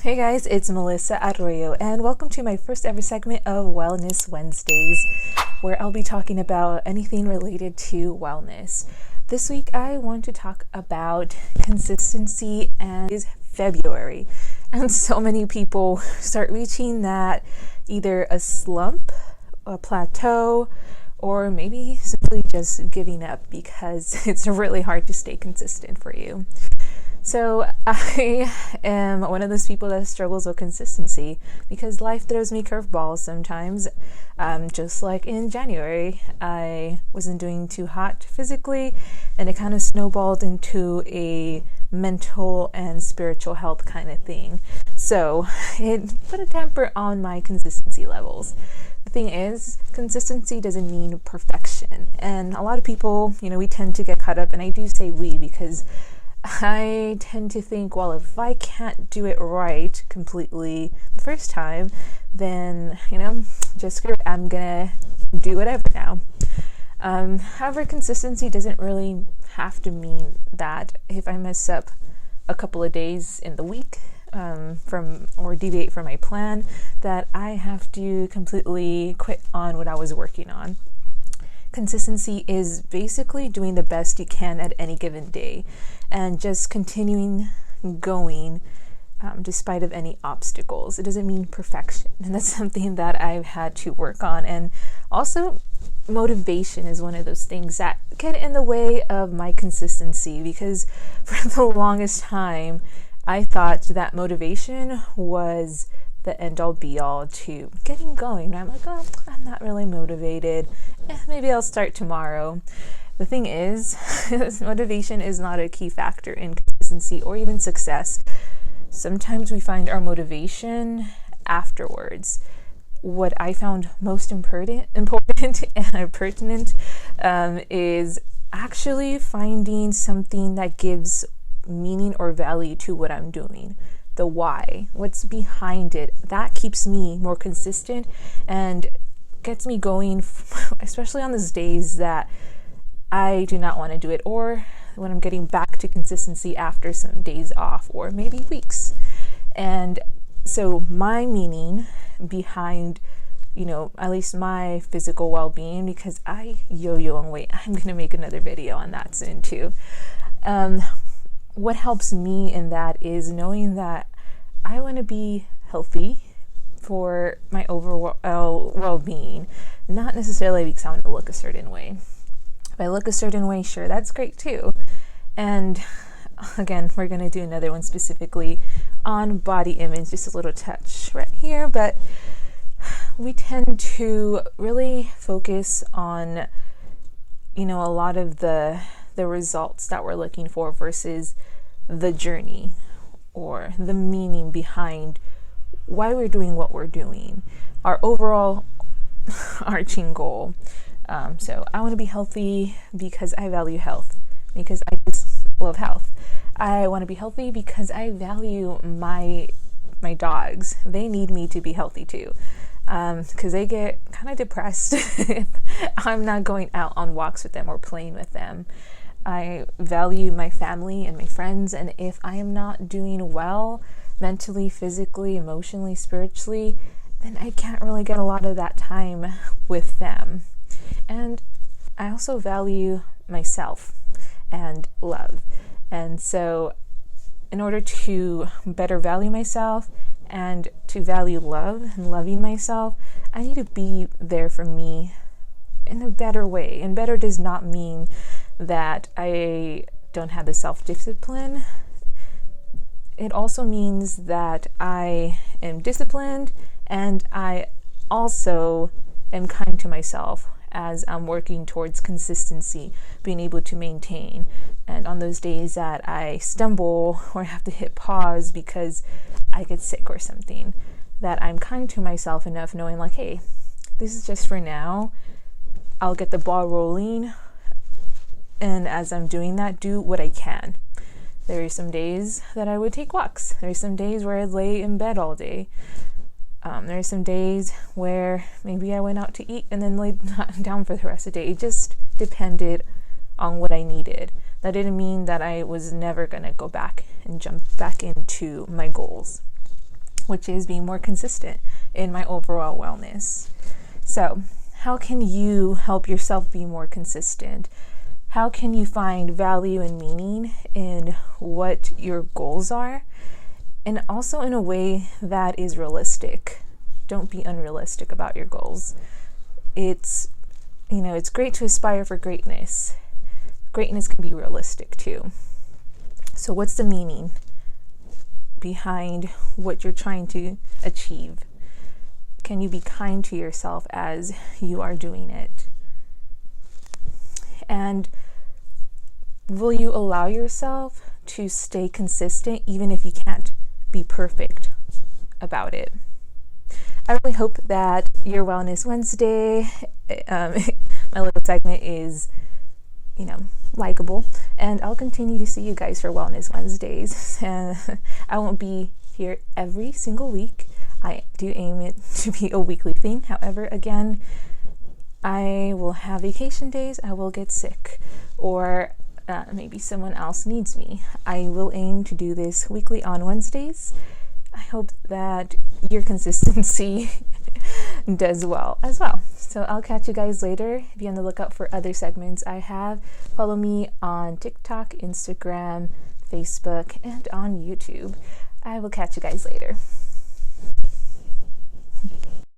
Hey guys, it's Melissa Arroyo, and welcome to my first ever segment of Wellness Wednesdays, where I'll be talking about anything related to wellness. This week, I want to talk about consistency, and it's February, and so many people start reaching that either a slump, a plateau, or maybe simply just giving up because it's really hard to stay consistent for you. So I am one of those people that struggles with consistency because life throws me curveballs sometimes. Just like in January, I wasn't doing too hot physically, and it kind of snowballed into a mental and spiritual health kind of thing. So it put a damper on my consistency levels. The thing is, consistency doesn't mean perfection. And a lot of people, we tend to get caught up, and I do say we because I tend to think, well, if I can't do it right completely the first time, then, just screw it. I'm gonna do whatever now. However, consistency doesn't really have to mean that if I mess up a couple of days in the week or deviate from my plan, that I have to completely quit on what I was working on. Consistency is basically doing the best you can at any given day and just continuing going despite of any obstacles. It doesn't mean perfection, and that's something that I've had to work on. And also, motivation is one of those things that get in the way of my consistency because for the longest time, I thought that motivation was the end-all be-all to getting going. I'm like, oh, I'm not really motivated. Maybe I'll start tomorrow. The thing is, motivation is not a key factor in consistency or even success. Sometimes we find our motivation afterwards. What I found most important and pertinent is actually finding something that gives meaning or value to what I'm doing. The why, what's behind it, that keeps me more consistent and gets me going, especially on those days that I do not want to do it, or when I'm getting back to consistency after some days off or maybe weeks. And so my meaning behind, at least my physical well-being, because I yo-yo on weight, I'm going to make another video on that soon too. What helps me in that is knowing that I want to be healthy for my overall well-being, not necessarily because I want to look a certain way. If I look a certain way, sure, that's great too. And again, we're going to do another one specifically on body image, just a little touch right here, but we tend to really focus on, a lot of the results that we're looking for versus the journey or the meaning behind why we're doing what we're doing, our overall arching goal. So I want to be healthy because I value health, because I just love health. I want to be healthy because I value my dogs. They need me to be healthy too, because they get kind of depressed if I'm not going out on walks with them or playing with them. I value my family and my friends, and if I am not doing well mentally, physically, emotionally, spiritually, then I can't really get a lot of that time with them. And I also value myself and love. And so in order to better value myself and to value love and loving myself, I need to be there for me in a better way. And better does not mean that I don't have the self-discipline. It also means that I am disciplined and I also am kind to myself as I'm working towards consistency, being able to maintain. And on those days that I stumble or have to hit pause because I get sick or something, that I'm kind to myself enough knowing like, hey, this is just for now. I'll get the ball rolling. And as I'm doing that, do what I can. There are some days that I would take walks. There are some days where I'd lay in bed all day. There are some days where maybe I went out to eat and then laid down for the rest of the day. It just depended on what I needed. That didn't mean that I was never going to go back and jump back into my goals. which is being more consistent in my overall wellness. So, how can you help yourself be more consistent? How can you find value and meaning in what your goals are? And also in a way that is realistic. Don't be unrealistic about your goals. It's great to aspire for greatness. Greatness can be realistic too. So what's the meaning behind what you're trying to achieve? Can you be kind to yourself as you are doing it? And will you allow yourself to stay consistent even if you can't be perfect about it? I really hope that your Wellness Wednesday, my little segment is, likable, and I'll continue to see you guys for Wellness Wednesdays. I won't be here every single week. I do aim it to be a weekly thing. However, again, I will have vacation days, I will get sick, or maybe someone else needs me. I will aim to do this weekly on Wednesdays. I hope that your consistency does well as well. So I'll catch you guys later. Be on the lookout for other segments I have. Follow me on TikTok, Instagram, Facebook, and on YouTube. I will catch you guys later.